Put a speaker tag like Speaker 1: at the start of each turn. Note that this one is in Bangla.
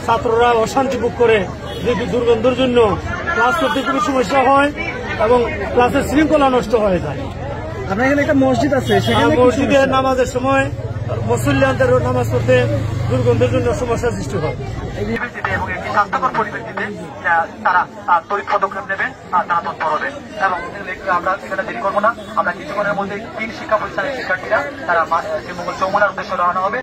Speaker 1: ছাত্ররা অশান্তি ভোগ করে, যেহেতু দুর্গন্ধের জন্য ক্লাস করতে খুবই সমস্যা হয় এবং ক্লাসের শৃঙ্খলা নষ্ট হয়ে যায়।
Speaker 2: আপনার এখানে একটা মসজিদ আছে, সেখানে
Speaker 1: মসজিদে নামাজের সময় মুসল্লিয়ানদের নামাজ পড়তে দুর্গন্ধের জন্য সমস্যার সৃষ্টি হয়।
Speaker 3: এবং একটি স্বাস্থ্যকর পরিবেশটিতে তারা তড়িৎ পদক্ষেপ নেবে, তারা তৎপর হবে। এবং আমরা সেখানে দেরি করবো না, আমরা কিছুক্ষণের মধ্যে 3 শিক্ষা প্রতিষ্ঠানের শিক্ষার্থীরা তারা শ্রীমঙ্গল চৌমুহনার উদ্দেশ্যে রওনা হবে।